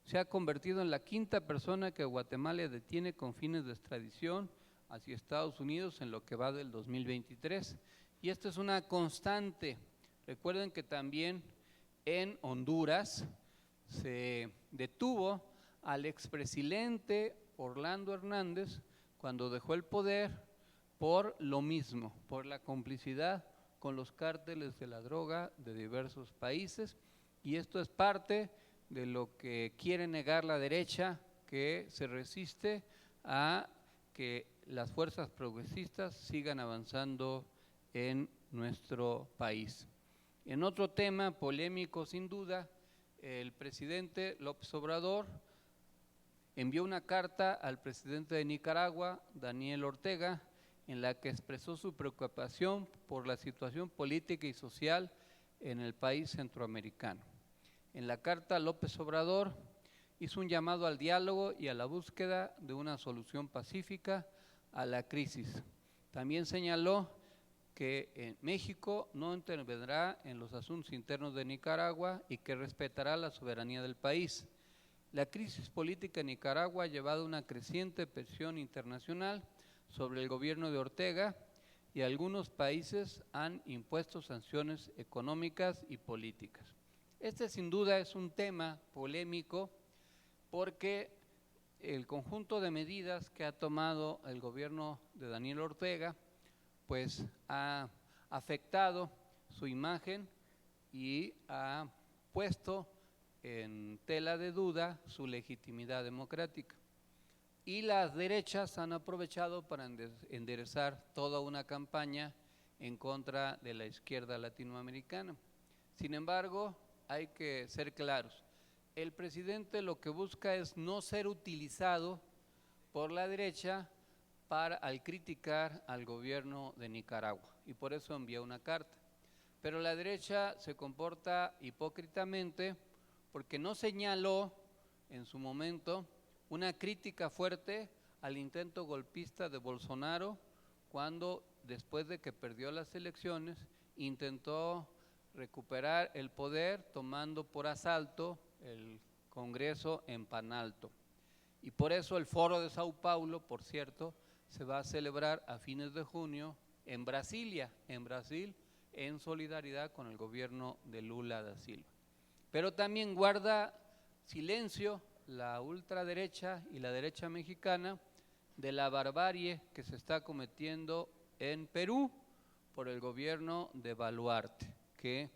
Se ha convertido en la quinta persona que Guatemala detiene con fines de extradición hacia Estados Unidos en lo que va del 2023. Y esto es una constante. Recuerden que también en Honduras se detuvo al expresidente Orlando Hernández cuando dejó el poder por lo mismo, por la complicidad con los cárteles de la droga de diversos países, y esto es parte de lo que quiere negar la derecha, que se resiste a que las fuerzas progresistas sigan avanzando en nuestro país. En otro tema polémico sin duda, el presidente López Obrador envió una carta al presidente de Nicaragua, Daniel Ortega, en la que expresó su preocupación por la situación política y social en el país centroamericano. En la carta, López Obrador hizo un llamado al diálogo y a la búsqueda de una solución pacífica a la crisis. También señaló que México no intervendrá en los asuntos internos de Nicaragua y que respetará la soberanía del país. La crisis política en Nicaragua ha llevado a una creciente presión internacional sobre el gobierno de Ortega y algunos países han impuesto sanciones económicas y políticas. Este sin duda es un tema polémico porque el conjunto de medidas que ha tomado el gobierno de Daniel Ortega pues ha afectado su imagen y ha puesto en tela de duda su legitimidad democrática. Y las derechas han aprovechado para enderezar toda una campaña en contra de la izquierda latinoamericana. Sin embargo, hay que ser claros. El presidente lo que busca es no ser utilizado por la derecha al criticar al gobierno de Nicaragua, y por eso envía una carta. Pero la derecha se comporta hipócritamente porque no señaló en su momento una crítica fuerte al intento golpista de Bolsonaro cuando, después de que perdió las elecciones, intentó recuperar el poder tomando por asalto el Congreso en Panalto. Y por eso el Foro de Sao Paulo, por cierto, se va a celebrar a fines de junio en Brasilia, en Brasil, en solidaridad con el gobierno de Lula da Silva. Pero también guarda silencio la ultraderecha y la derecha mexicana de la barbarie que se está cometiendo en Perú por el gobierno de Baluarte, que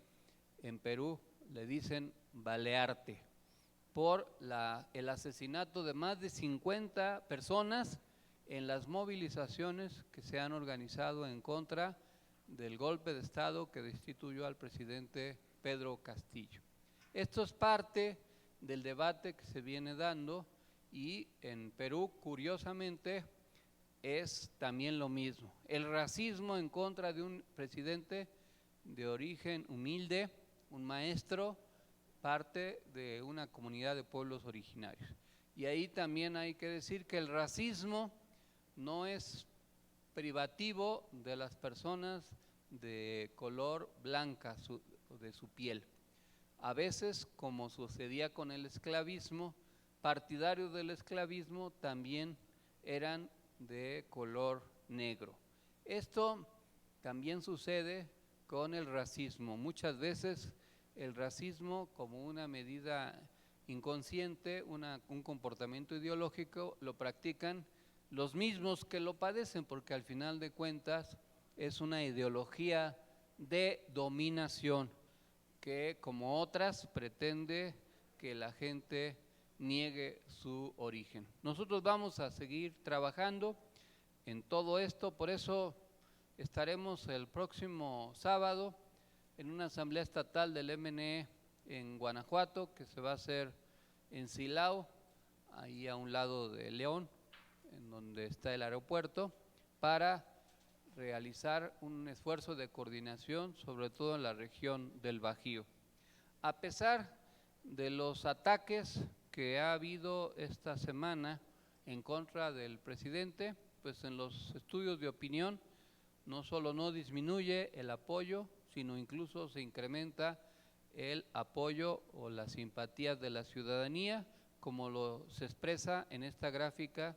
en Perú le dicen Balearte, por el asesinato de más de 50 personas en las movilizaciones que se han organizado en contra del golpe de Estado que destituyó al presidente Pedro Castillo. Esto es parte del debate que se viene dando y en Perú, curiosamente, es también lo mismo. El racismo en contra de un presidente de origen humilde, un maestro, parte de una comunidad de pueblos originarios. Y ahí también hay que decir que el racismo no es privativo de las personas de color blanca de su piel. A veces, como sucedía con el esclavismo, partidarios del esclavismo también eran de color negro. Esto también sucede con el racismo. Muchas veces el racismo, como una medida inconsciente, un comportamiento ideológico, lo practican los mismos que lo padecen, porque al final de cuentas es una ideología de dominación que, como otras, pretende que la gente niegue su origen. Nosotros vamos a seguir trabajando en todo esto, por eso estaremos el próximo sábado en una asamblea estatal del MNE en Guanajuato, que se va a hacer en Silao, ahí a un lado de León, en donde está el aeropuerto, para realizar un esfuerzo de coordinación, sobre todo en la región del Bajío. A pesar de los ataques que ha habido esta semana en contra del presidente, pues en los estudios de opinión no solo no disminuye el apoyo, sino incluso se incrementa el apoyo o las simpatías de la ciudadanía, como se expresa en esta gráfica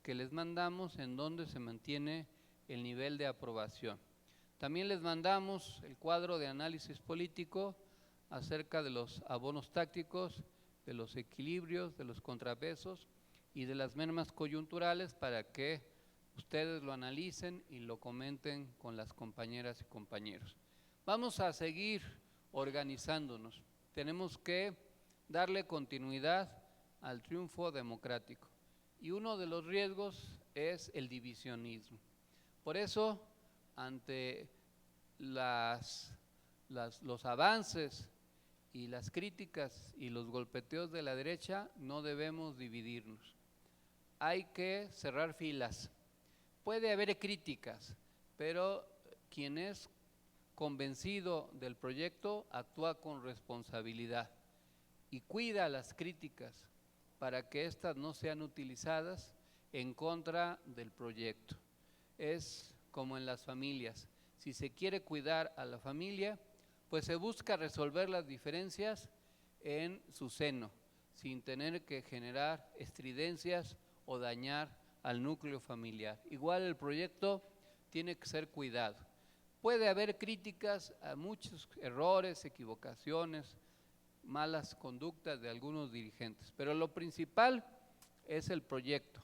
que les mandamos, en donde se mantiene el nivel de aprobación. También les mandamos el cuadro de análisis político acerca de los abonos tácticos, de los equilibrios, de los contrapesos y de las mermas coyunturales para que ustedes lo analicen y lo comenten con las compañeras y compañeros. Vamos a seguir organizándonos. Tenemos que darle continuidad al triunfo democrático. Y uno de los riesgos es el divisionismo. Por eso, ante los avances y las críticas y los golpeteos de la derecha, no debemos dividirnos. Hay que cerrar filas. Puede haber críticas, pero quien es convencido del proyecto actúa con responsabilidad y cuida las críticas para que éstas no sean utilizadas en contra del proyecto. Es como en las familias. Si se quiere cuidar a la familia, pues se busca resolver las diferencias en su seno, sin tener que generar estridencias o dañar al núcleo familiar. Igual el proyecto tiene que ser cuidado. Puede haber críticas a muchos errores, equivocaciones, malas conductas de algunos dirigentes, pero lo principal es el proyecto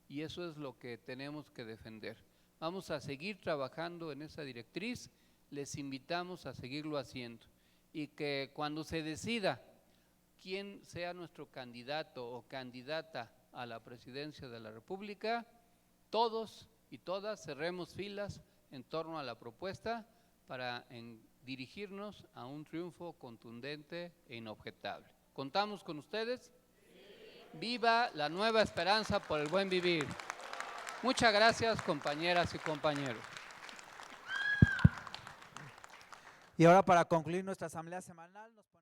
y eso es lo que tenemos que defender. Vamos a seguir trabajando en esa directriz, les invitamos a seguirlo haciendo y que cuando se decida quién sea nuestro candidato o candidata a la presidencia de la República, todos y todas cerremos filas en torno a la propuesta para dirigirnos a un triunfo contundente e inobjetable. ¿Contamos con ustedes? Viva la Nueva Esperanza por el buen vivir. Muchas gracias, compañeras y compañeros. Y ahora, para concluir nuestra asamblea semanal, nos ponemos